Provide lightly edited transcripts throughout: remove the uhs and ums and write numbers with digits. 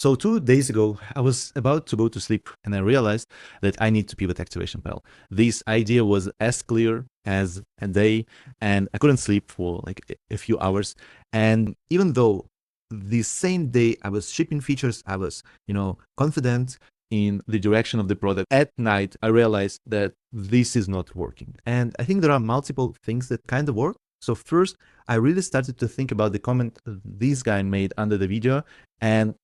So 2 days ago, I was about to go to sleep and I realized that I need to pivot activation pal. This idea was as clear as a day and I couldn't sleep for like a few hours. And even though the same day I was shipping features, I was, confident in the direction of the product. At night, I realized that this is not working. And I think there are multiple things that kind of work. So first, I really started to think about the comment this guy made under the video. And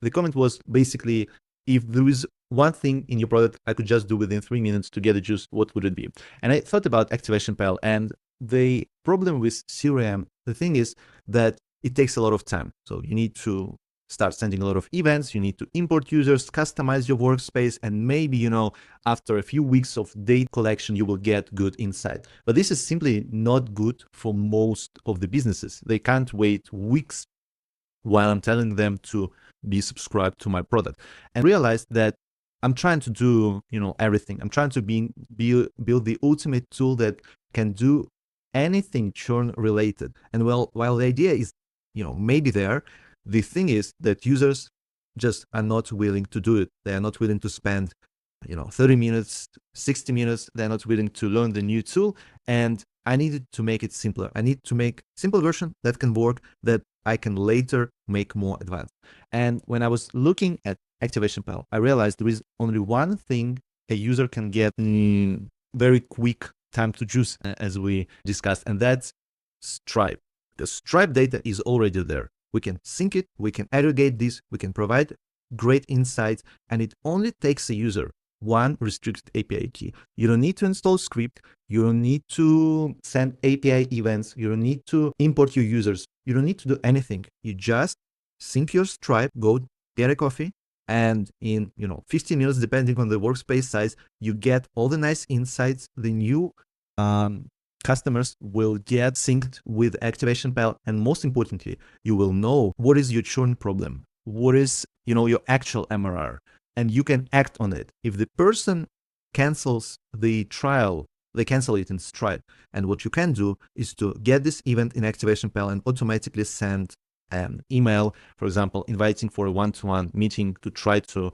the comment was basically, if there is one thing in your product I could just do within 3 minutes to get a juice, what would it be? And I thought about Activation Pal, and the problem with CRM, the thing is that it takes a lot of time. So you need to start sending a lot of events, you need to import users, customize your workspace, and maybe, after a few weeks of data collection, you will get good insight. But this is simply not good for most of the businesses. They can't wait weeks while I'm telling them to be subscribed to my product, and realize that I'm trying to do, everything. I'm trying to build the ultimate tool that can do anything churn related. And while the idea is, maybe there, the thing is that users just are not willing to do it. They are not willing to spend, 30 minutes, 60 minutes. They're not willing to learn the new tool. And I needed to make it simpler. I need to make simple version that can work, that I can later make more advanced. And when I was looking at Activation Pal, I realized there is only one thing a user can get in very quick time to juice, as we discussed, and that's Stripe. The Stripe data is already there. We can sync it, we can aggregate this, we can provide great insights, and it only takes a user one restricted API key. You don't need to install script. You don't need to send API events. You don't need to import your users. You don't need to do anything. You just sync your Stripe, go get a coffee, and in 15 minutes, depending on the workspace size, you get all the nice insights. The new customers will get synced with Activation Pal, and most importantly, you will know what is your churn problem, what is your actual MRR, and you can act on it. If the person cancels the trial, they cancel it in Stripe. And what you can do is to get this event in Activation Pal and automatically send an email, for example, inviting for a one-to-one meeting to try to,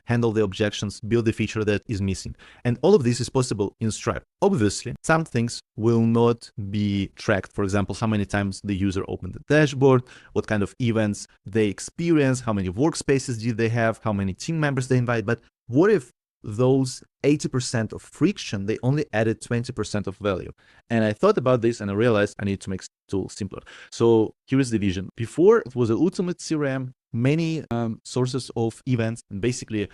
handle the objections, build the feature that is missing. And all of this is possible in Stripe. Obviously, some things will not be tracked. For example, how many times the user opened the dashboard, what kind of events they experience, how many workspaces did they have, how many team members they invite. But what if those 80% of friction, they only added 20% of value? And I thought about this and I realized I need to make the tool simpler. So here is the vision. Before, it was an ultimate CRM, many sources of events, and basically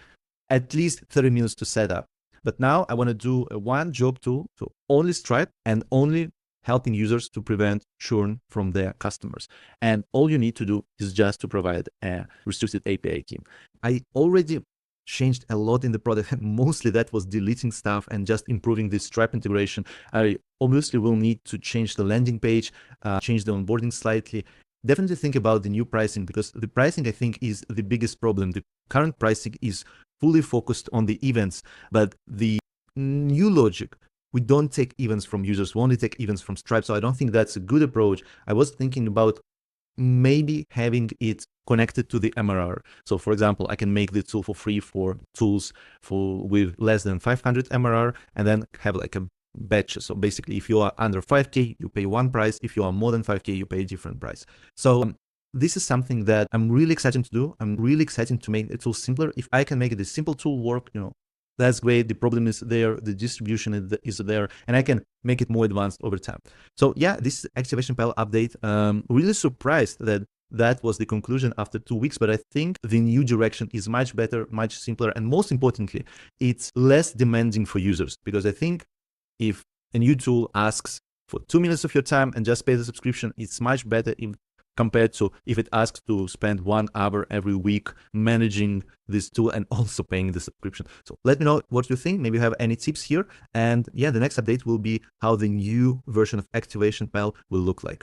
at least 30 minutes to set up. But now I want to do a one job tool, so only Stripe and only helping users to prevent churn from their customers. And all you need to do is just to provide a restricted API key. I already changed a lot in the product, and mostly that was deleting stuff and just improving the Stripe integration. I obviously will need to change the landing page, change the onboarding slightly. Definitely think about the new pricing, because the pricing, I think, is the biggest problem. The current pricing is fully focused on the events, but the new logic, we don't take events from users, we only take events from Stripe. So I don't think that's a good approach. I was thinking about maybe having it connected to the MRR. So for example, I can make the tool for free for tools with less than 500 MRR, and then have like a batch. So basically, if you are under 5K, you pay one price. If you are more than 5K, you pay a different price. So this is something that I'm really excited to do. I'm really excited to make the tool simpler. If I can make this simple tool work, that's great. The problem is there, the distribution is there, and I can make it more advanced over time. So yeah, this Activation Pal update. Really surprised that was the conclusion after 2 weeks, but I think the new direction is much better, much simpler, and most importantly, it's less demanding for users, because I think if a new tool asks for 2 minutes of your time and just pay the subscription, it's much better compared to if it asks to spend 1 hour every week managing this tool and also paying the subscription. So let me know what you think. Maybe you have any tips here. And yeah, the next update will be how the new version of Activation Pal will look like.